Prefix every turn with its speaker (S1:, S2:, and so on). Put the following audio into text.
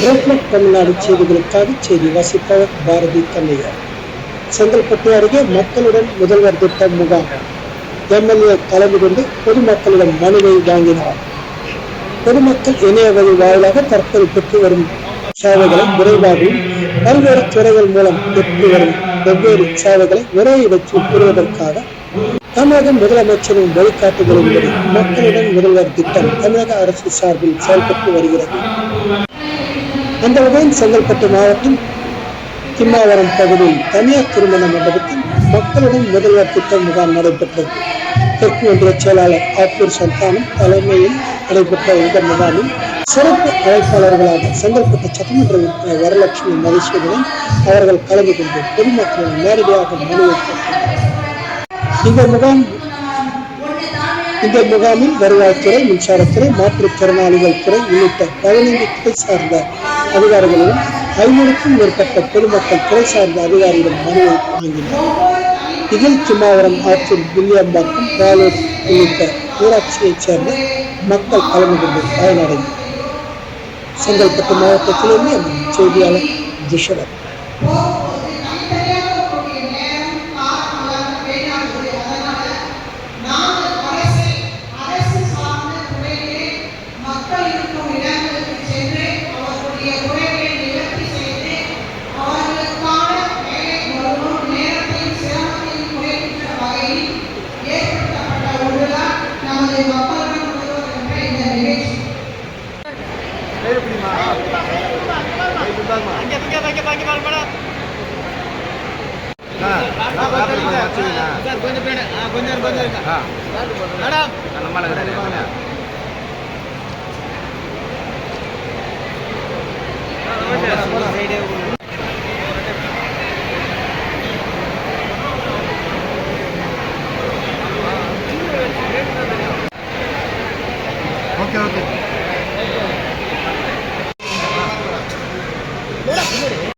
S1: Reflect Tamil Nadu செய்திகளுக்காக செய்தி வாசிப்பவர் பாரதி கண்ணையர். செங்கல்பட்டு அருகே மக்களுடன் முதல்வர் திட்ட முகாம். எம்எல்ஏ கலந்து கொண்டு பொதுமக்களிடம் மனுவை வாங்கினார். பொதுமக்கள் இணைய வழி வாயிலாக தற்போது பெற்று வரும் சேவைகளை விரைவாகவும் பல்வேறு துறைகள் மூலம் பெற்று வரும் வெவ்வேறு சேவைகளை ஒரே இடத்தில் பெறுவதற்காக தமிழக முதலமைச்சரின் வழிகாட்டுதலின்படி மக்களுடன் முதல்வர் திட்டம் தமிழக அரசு சார்பில் செயல்பட்டு வருகிறது. அந்த வகையில் செங்கல்பட்டு மாவட்டம் திம்மாவரம் பகுதியில் தனியார் திருமண மண்டபத்தில் மக்களுடன் முதல்வர் திட்ட முகாம் நடைபெற்றது. தெற்கு ஒன்றிய செயலாளர் ஆப்பூர் சந்தானம் தலைமையில் நடைபெற்ற இந்த முகாமில் சிறப்பு அழைப்பாளர்களாக செங்கல்பட்டு சட்டமன்ற உறுப்பினர் வரலட்சுமி மகேஸ்வரன் அவர்கள் கலந்து கொண்டு பொதுமக்களிடம் நேரடியாக மனுவை பெற்றார். இந்த முகாமில் வருவாய்த்துறை, மின்சாரத்துறை, மாற்றுத்திறனாளிகள் துறை உள்ளிட்ட 15 துறை சார்ந்த அதிகாரிகளிடம் 500க்கும் மேற்பட்ட பொதுமக்கள் துறை சார்ந்த அதிகாரிகளிடம் மனுவை வழங்கினர். இதில் திம்மாவரம், ஆற்றூர், வில்லியம்பாக்கம், பாலூர் உள்ளிட்ட ஊராட்சியைச் சேர்ந்த மக்கள் கலந்து கொண்டு பயனடைந்தனர். செங்கல்பட்டு மாவட்டத்திலிருந்து செய்தியாளர் ஜிஷரத்.
S2: கொஞ்சம்